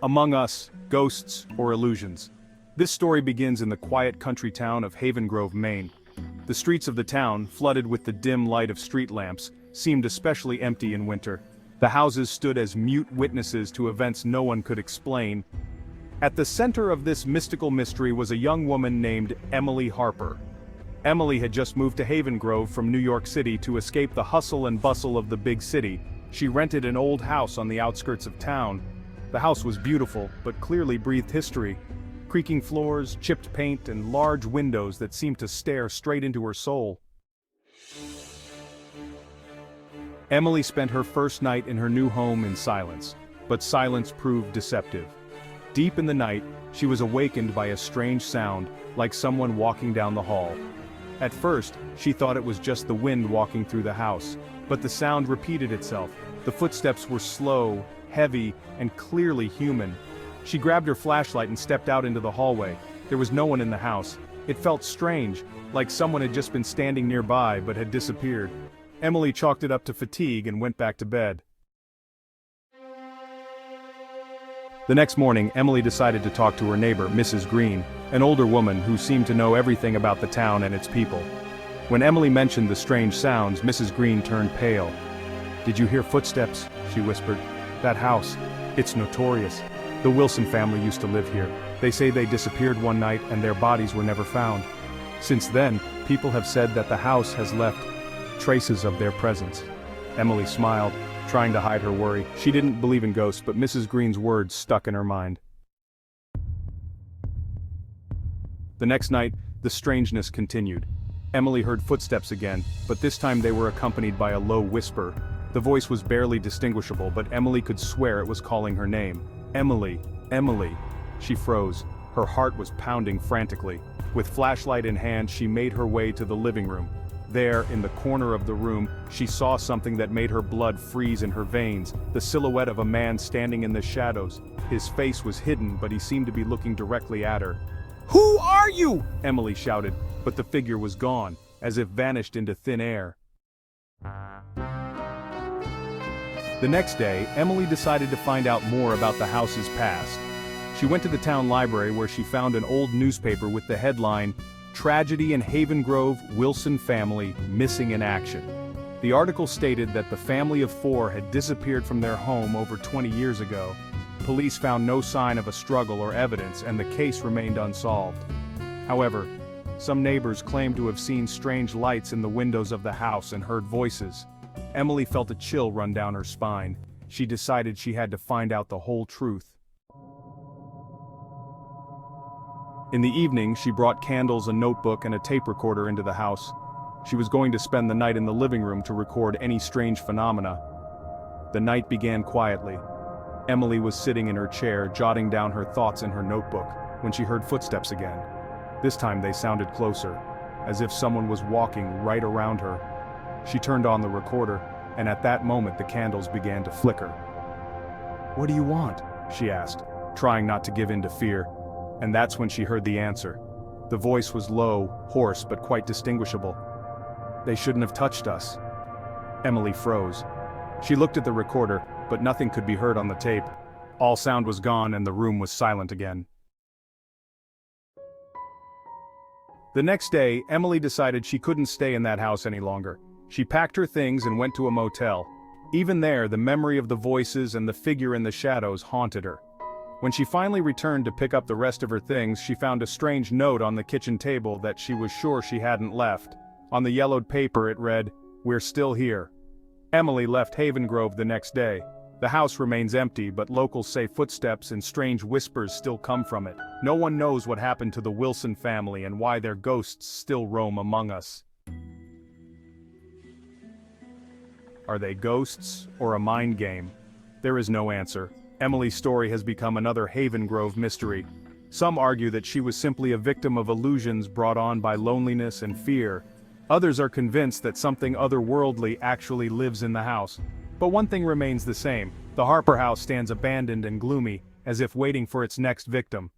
Among Us, Ghosts or Illusions. This story begins in the quiet country town of Havengrove, Maine. The streets of the town, flooded with the dim light of street lamps, seemed especially empty in winter. The houses stood as mute witnesses to events no one could explain. At the center of this mystical mystery was a young woman named Emily Harper. Emily had just moved to Havengrove from New York City to escape the hustle and bustle of the big city. She rented an old house on the outskirts of town. The house was beautiful, but clearly breathed history. Creaking floors, chipped paint, and large windows that seemed to stare straight into her soul. Emily spent her first night in her new home in silence, but silence proved deceptive. Deep in the night, she was awakened by a strange sound, like someone walking down the hall. At first, she thought it was just the wind walking through the house, but the sound repeated itself. The footsteps were slow, heavy, and clearly human. She grabbed her flashlight and stepped out into the hallway. There was no one in the house. It felt strange, like someone had just been standing nearby but had disappeared. Emily chalked it up to fatigue and went back to bed. The next morning, Emily decided to talk to her neighbor, Mrs. Green, an older woman who seemed to know everything about the town and its people. When Emily mentioned the strange sounds, Mrs. Green turned pale. "Did you hear footsteps?" she whispered. "That house, it's notorious. The Wilson family used to live here. They say they disappeared one night and their bodies were never found. Since then, people have said that the house has left traces of their presence." Emily smiled, trying to hide her worry. She didn't believe in ghosts, but Mrs. Green's words stuck in her mind. The next night, the strangeness continued. Emily heard footsteps again, but this time they were accompanied by a low whisper. The voice was barely distinguishable, but Emily could swear it was calling her name. "Emily, Emily." She froze. Her heart was pounding frantically. With flashlight in hand, she made her way to the living room. There, in the corner of the room, she saw something that made her blood freeze in her veins, the silhouette of a man standing in the shadows. His face was hidden, but he seemed to be looking directly at her. "Who are you?" Emily shouted, but the figure was gone, as if vanished into thin air. The next day, Emily decided to find out more about the house's past. She went to the town library where she found an old newspaper with the headline, "Tragedy in Havengrove, Wilson Family, Missing in Action." The article stated that the family of four had disappeared from their home over 20 years ago. Police found no sign of a struggle or evidence, and the case remained unsolved. However, some neighbors claimed to have seen strange lights in the windows of the house and heard voices. Emily felt a chill run down her spine. She decided she had to find out the whole truth. In the evening, she brought candles, a notebook, and a tape recorder into the house. She was going to spend the night in the living room to record any strange phenomena. The night began quietly. Emily was sitting in her chair, jotting down her thoughts in her notebook, when she heard footsteps again. This time they sounded closer, as if someone was walking right around her. She turned on the recorder, and at that moment the candles began to flicker. "What do you want?" she asked, trying not to give in to fear. And that's when she heard the answer. The voice was low, hoarse, but quite distinguishable. "They shouldn't have touched us." Emily froze. She looked at the recorder, but nothing could be heard on the tape. All sound was gone and the room was silent again. The next day, Emily decided she couldn't stay in that house any longer. She packed her things and went to a motel. Even there, the memory of the voices and the figure in the shadows haunted her. When she finally returned to pick up the rest of her things, she found a strange note on the kitchen table that she was sure she hadn't left. On the yellowed paper it read, "We're still here." Emily left Havengrove the next day. The house remains empty, but locals say footsteps and strange whispers still come from it. No one knows what happened to the Wilson family and why their ghosts still roam among us. Are they ghosts or a mind game? There is no answer. Emily's story has become another Havengrove mystery. Some argue that she was simply a victim of illusions brought on by loneliness and fear. Others are convinced that something otherworldly actually lives in the house. But one thing remains the same: the Harper house stands abandoned and gloomy, as if waiting for its next victim.